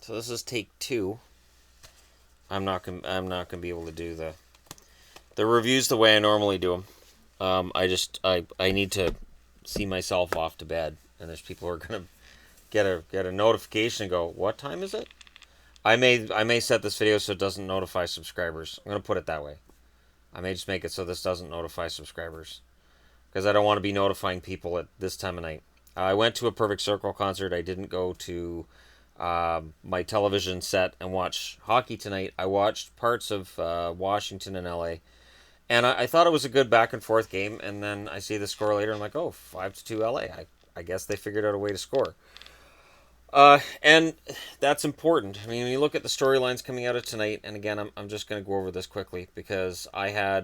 So this is take 2. I'm not gonna be able to do the reviews the way I normally do them. I need to see myself off to bed, and there's people who are gonna get a notification and go, "What time is it?" I may set this video so it doesn't notify subscribers. I'm gonna put it that way. I may just make it so this doesn't notify subscribers because I don't want to be notifying people at this time of night. I went to a Perfect Circle concert. I didn't go to my television set and watch hockey tonight. I watched parts of Washington and LA, and I thought it was a good back and forth game. And then I see the score later. I'm like, oh, 5-2 LA. I guess they figured out a way to score. And that's important. I mean, when you look at the storylines coming out of tonight, and again, I'm just going to go over this quickly because I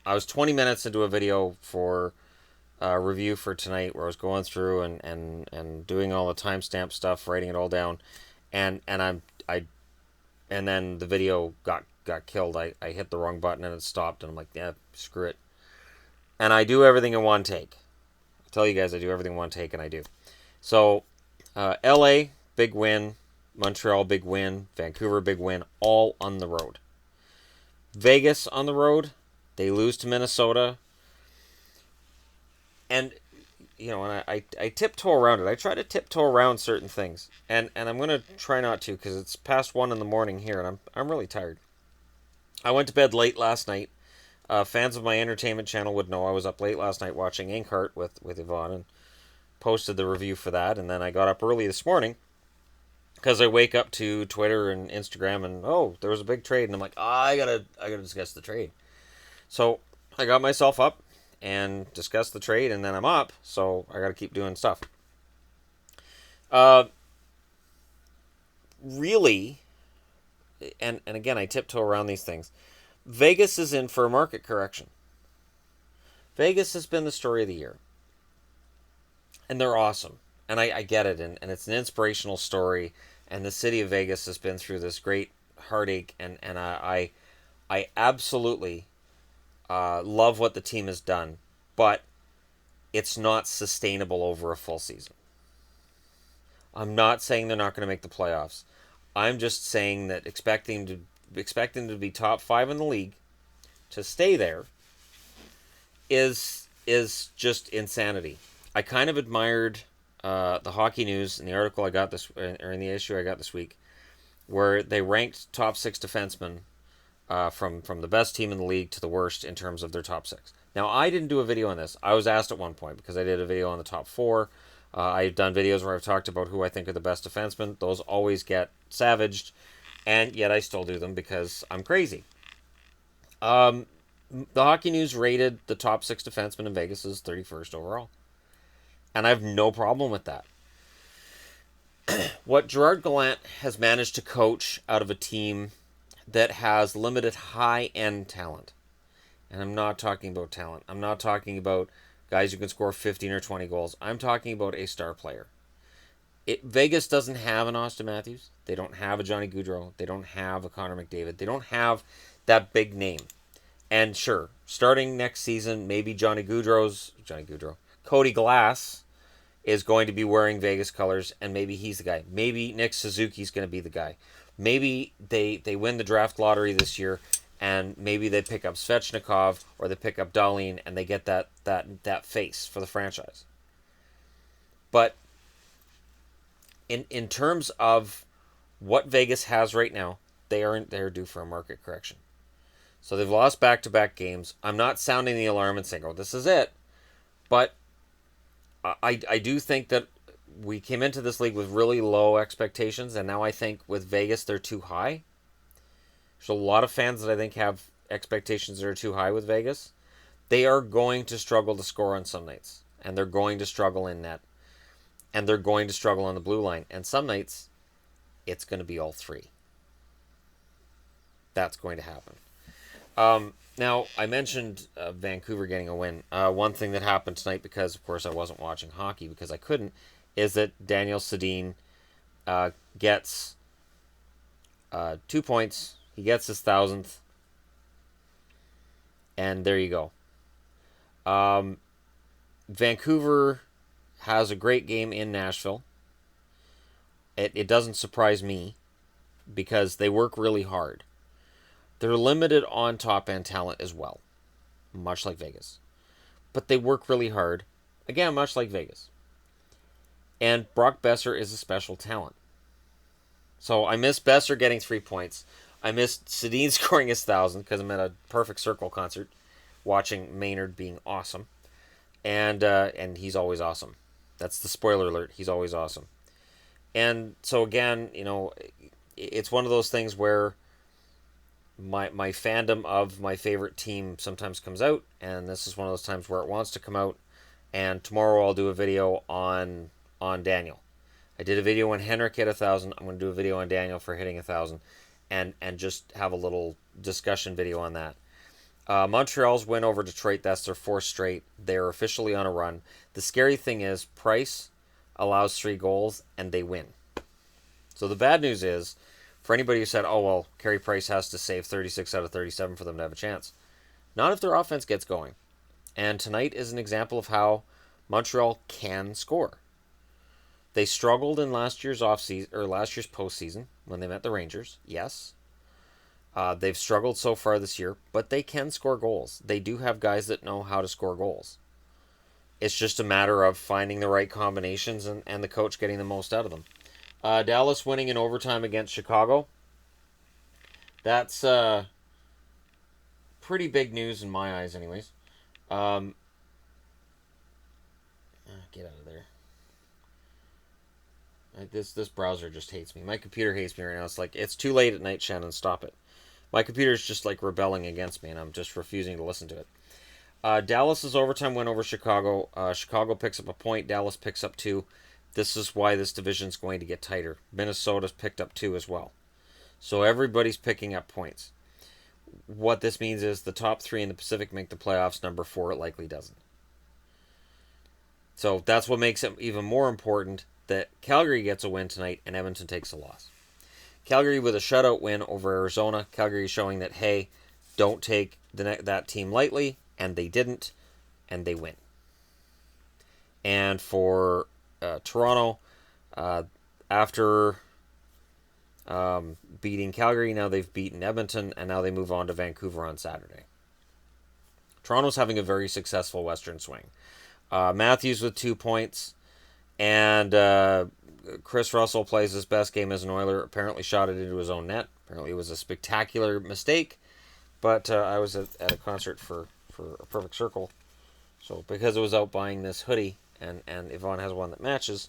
was 20 minutes into a video for review for tonight where I was going through and doing all the timestamp stuff, writing it all down, and then the video got killed. I hit the wrong button and it stopped, and I'm like, yeah, screw it. And I do everything in one take. I tell you guys, I do everything in one take, and I do. So, LA, big win. Montreal, big win. Vancouver, big win. All on the road. Vegas on the road. They lose to Minnesota. And, and I tiptoe around it. I try to tiptoe around certain things. And I'm going to try not to because it's past 1 in the morning here, and I'm really tired. I went to bed late last night. Fans of my entertainment channel would know I was up late last night watching Inkheart with Yvonne and posted the review for that. And then I got up early this morning because I wake up to Twitter and Instagram and, oh, there was a big trade. And I'm like, I gotta discuss the trade. So I got myself up and discussed the trade, and then I'm up, so I got to keep doing stuff. Really, and again, I tiptoe around these things. Vegas is in for a market correction. Vegas has been the story of the year, and they're awesome, and I get it, and it's an inspirational story. And the city of Vegas has been through this great heartache, and I absolutely love what the team has done, but it's not sustainable over a full season. I'm not saying they're not going to make the playoffs. I'm just saying that expecting to be top 5 in the league to stay there is just insanity. I kind of admired the Hockey News in the article I got this, or in the issue I got this week, where they ranked top 6 defensemen from the best team in the league to the worst in terms of their top 6. Now, I didn't do a video on this. I was asked at one point because I did a video on the top 4. I've done videos where I've talked about who I think are the best defensemen. Those always get savaged, and yet I still do them because I'm crazy. The Hockey News rated the top 6 defensemen in Vegas as 31st overall, and I have no problem with that. What Gerard Gallant has managed to coach out of a team that has limited high-end talent. And I'm not talking about talent. I'm not talking about guys who can score 15 or 20 goals. I'm talking about a star player. Vegas doesn't have an Austin Matthews. They don't have a Johnny Gaudreau. They don't have a Connor McDavid. They don't have that big name. And sure, starting next season, maybe Cody Glass is going to be wearing Vegas colors, and maybe he's the guy. Maybe Nick Suzuki's going to be the guy. Maybe they win the draft lottery this year, and maybe they pick up Svechnikov or they pick up Dahlin, and they get that face for the franchise. But in terms of what Vegas has right now, they're due for a market correction. So they've lost back-to-back games. I'm not sounding the alarm and saying, oh, this is it. But I do think that we came into this league with really low expectations, and now I think with Vegas, they're too high. There's a lot of fans that I think have expectations that are too high with Vegas. They are going to struggle to score on some nights, and they're going to struggle in net, and they're going to struggle on the blue line. And some nights, it's going to be all three. That's going to happen. Now, I mentioned Vancouver getting a win. One thing that happened tonight, because, of course, I wasn't watching hockey because I couldn't, is that Daniel Sedin gets 2 points. He gets his 1,000th. And there you go. Vancouver has a great game in Nashville. It doesn't surprise me because they work really hard. They're limited on top end talent as well, much like Vegas. But they work really hard, again, much like Vegas. And Brock Besser is a special talent. So I miss Besser getting 3 points. I missed Sedin scoring his 1,000 because I'm at a Perfect Circle concert watching Maynard being awesome. And he's always awesome. That's the spoiler alert. He's always awesome. And so again, it's one of those things where my fandom of my favorite team sometimes comes out, and this is one of those times where it wants to come out. And tomorrow I'll do a video on Daniel. I did a video on Henrik hit 1,000. I'm going to do a video on Daniel for hitting 1,000, and just have a little discussion video on that. Montreal's win over Detroit, that's their 4th straight. They're officially on a run. The scary thing is Price allows 3 goals, and they win. So the bad news is, for anybody who said, oh, well, Carey Price has to save 36 out of 37 for them to have a chance. Not if their offense gets going. And tonight is an example of how Montreal can score. They struggled in last year's postseason when they met the Rangers, yes. They've struggled so far this year, but they can score goals. They do have guys that know how to score goals. It's just a matter of finding the right combinations and the coach getting the most out of them. Dallas winning in overtime against Chicago. That's pretty big news in my eyes anyways. Get out of there. This browser just hates me. My computer hates me right now. It's like, it's too late at night, Shannon. Stop it. My computer's just like rebelling against me, and I'm just refusing to listen to it. Dallas's overtime win over Chicago. Chicago picks up a point. Dallas picks up 2. This is why this division's going to get tighter. Minnesota's picked up 2 as well. So everybody's picking up points. What this means is the top 3 in the Pacific make the playoffs. Number 4 it likely doesn't. So that's what makes it even more important that Calgary gets a win tonight and Edmonton takes a loss. Calgary with a shutout win over Arizona. Calgary showing that, hey, don't take that team lightly, and they didn't, and they win. And for Toronto, after beating Calgary, now they've beaten Edmonton, and now they move on to Vancouver on Saturday. Toronto's having a very successful Western swing. Matthews with 2 points, and Chris Russell plays his best game as an Oiler. Apparently shot it into his own net. Apparently it was a spectacular mistake, but I was at a concert for a Perfect Circle, so because I was out buying this hoodie, and Yvonne has one that matches,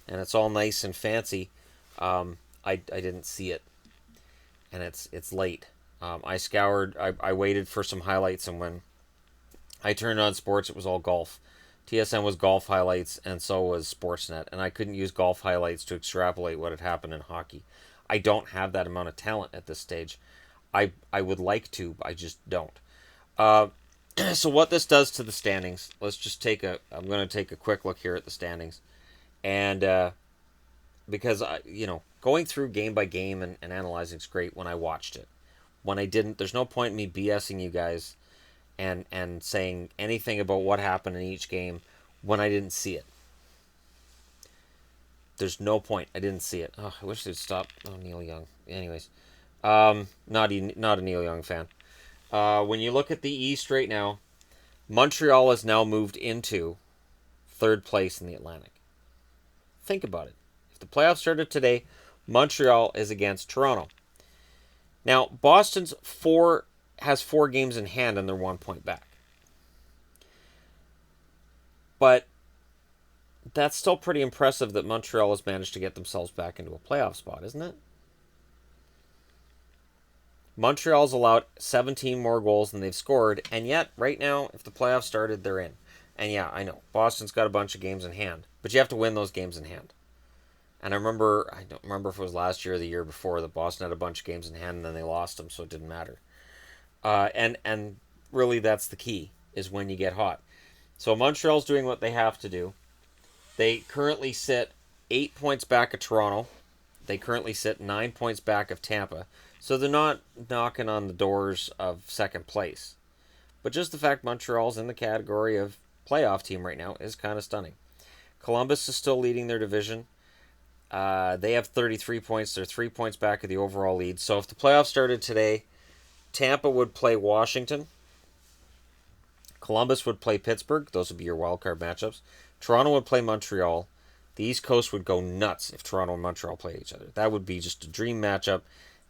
and it's all nice and fancy, I didn't see it, and it's late. I waited for some highlights, and when I turned on sports, it was all golf. TSN was golf highlights, and so was Sportsnet, and I couldn't use golf highlights to extrapolate what had happened in hockey. I don't have that amount of talent at this stage. I would like to, but I just don't. So what this does to the standings, let's just I'm going to take a quick look here at the standings. And because, going through game by game and analyzing is great when I watched it. When I didn't, there's no point in me BSing you guys and saying anything about what happened in each game when I didn't see it. There's no point. I didn't see it. Oh, I wish they'd stop. Oh, Neil Young. Anyways, not a Neil Young fan. When you look at the East right now, Montreal has now moved into 3rd place in the Atlantic. Think about it. If the playoffs started today, Montreal is against Toronto. Now, Boston's has 4 games in hand and they're 1 point back. But that's still pretty impressive that Montreal has managed to get themselves back into a playoff spot, isn't it? Montreal's allowed 17 more goals than they've scored, and yet, right now, if the playoffs started, they're in. And yeah, I know, Boston's got a bunch of games in hand, but you have to win those games in hand. And I don't remember if it was last year or the year before that Boston had a bunch of games in hand and then they lost them, so it didn't matter. And really that's the key, is when you get hot. So Montreal's doing what they have to do. They currently sit 8 points back of Toronto. They currently sit 9 points back of Tampa. So they're not knocking on the doors of 2nd place. But just the fact Montreal's in the category of playoff team right now is kind of stunning. Columbus is still leading their division. They have 33 points. They're 3 points back of the overall lead. So if the playoffs started today, Tampa would play Washington. Columbus would play Pittsburgh. Those would be your wild card matchups. Toronto would play Montreal. The East Coast would go nuts if Toronto and Montreal played each other. That would be just a dream matchup,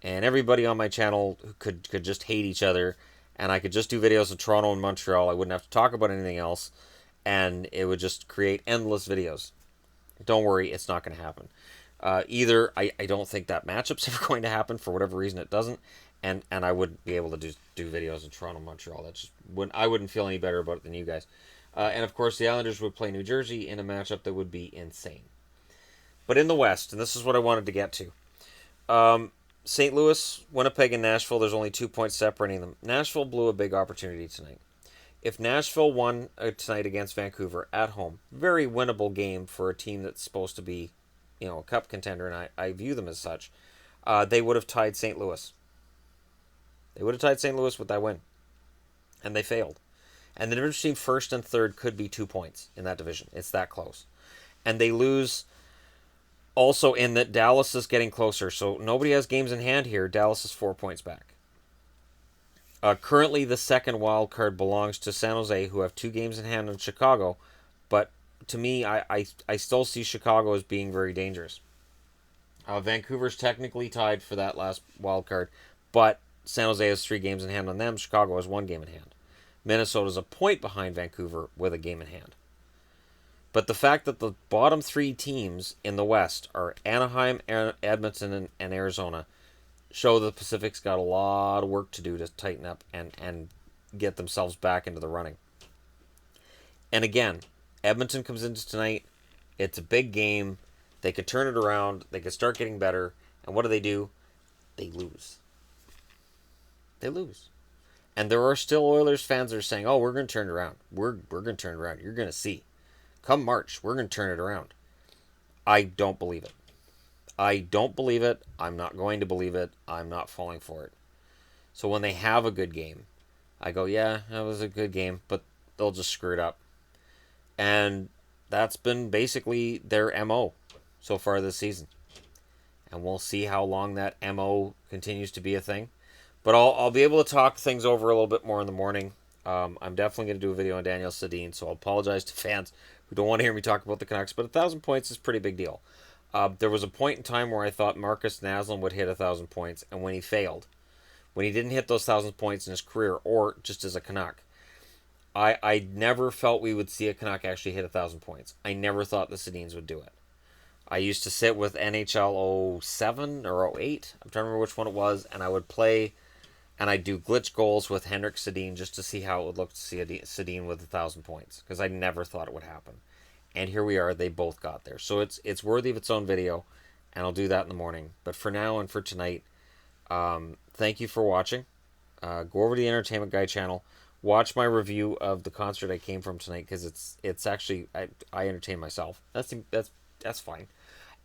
and everybody on my channel could just hate each other, and I could just do videos of Toronto and Montreal. I wouldn't have to talk about anything else, and it would just create endless videos. Don't worry, it's not going to happen. I don't think that matchup's ever going to happen. For whatever reason, it doesn't, and I wouldn't be able to do videos in Toronto, Montreal. That just I wouldn't feel any better about it than you guys. And of course, the Islanders would play New Jersey in a matchup that would be insane. But in the West, and this is what I wanted to get to, St. Louis, Winnipeg, and Nashville. There's only 2 points separating them. Nashville blew a big opportunity tonight. If Nashville won tonight against Vancouver at home, very winnable game for a team that's supposed to be, a cup contender, and I view them as such. They would have tied St. Louis. They would have tied St. Louis with that win, and they failed. And the difference between first and third could be 2 points in that division. It's that close. And they lose also in that Dallas is getting closer. So nobody has games in hand here. Dallas is 4 points back. Currently, the second wild card belongs to San Jose, who have 2 games in hand on Chicago. But to me, I still see Chicago as being very dangerous. Vancouver's technically tied for that last wild card, but San Jose has 3 games in hand on them. Chicago has 1 game in hand. Minnesota's a point behind Vancouver with a game in hand. But the fact that the bottom 3 teams in the West are Anaheim, Edmonton, and Arizona show the Pacific's got a lot of work to do to tighten up and get themselves back into the running. And again, Edmonton comes into tonight. It's a big game. They could turn it around. They could start getting better. And what do? They lose. They lose. And there are still Oilers fans that are saying, oh, we're going to turn it around. We're going to turn it around. You're going to see. Come March, we're going to turn it around. I don't believe it. I don't believe it. I'm not going to believe it. I'm not falling for it. So when they have a good game, I go, yeah, that was a good game, but they'll just screw it up. And that's been basically their MO so far this season. And we'll see how long that MO continues to be a thing. But I'll be able to talk things over a little bit more in the morning. I'm definitely going to do a video on Daniel Sedin, so I'll apologize to fans who don't want to hear me talk about the Canucks, but 1,000 points is a pretty big deal. There was a point in time where I thought Marcus Naslund would hit 1,000 points, and when he failed, when he didn't hit those 1,000 points in his career, or just as a Canuck, I never felt we would see a Canuck actually hit 1,000 points. I never thought the Sedins would do it. I used to sit with NHL 07 or 08, I'm trying to remember which one it was, and I would play, and I'd do glitch goals with Henrik Sedin just to see how it would look to see a Sedin with 1,000 points, because I never thought it would happen. And here we are, they both got there. So it's worthy of its own video, and I'll do that in the morning. But for now and for tonight, thank you for watching. Go over to the Entertainment Guy channel. Watch my review of the concert I came from tonight, because it's actually, I entertain myself. That's fine.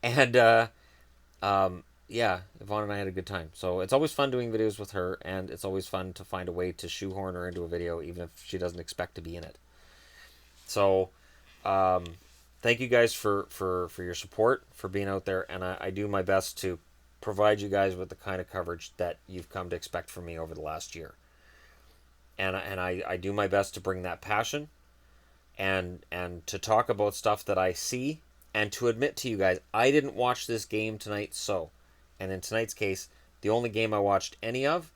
And yeah, Yvonne and I had a good time. So it's always fun doing videos with her, and it's always fun to find a way to shoehorn her into a video, even if she doesn't expect to be in it. So thank you guys for your support, for being out there, and I do my best to provide you guys with the kind of coverage that you've come to expect from me over the last year. And I do my best to bring that passion and to talk about stuff that I see, and to admit to you guys, I didn't watch this game tonight, and in tonight's case, the only game I watched any of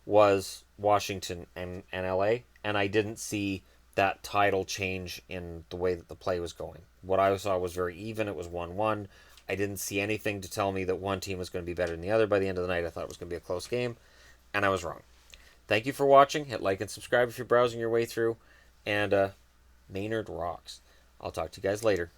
was Washington and LA, and I didn't see that tidal change in the way that the play was going. What I saw was very even. It was 1-1. I didn't see anything to tell me that one team was going to be better than the other by the end of the night. I thought it was going to be a close game, and I was wrong. Thank you for watching. Hit like and subscribe if you're browsing your way through, and Maynard rocks. I'll talk to you guys later.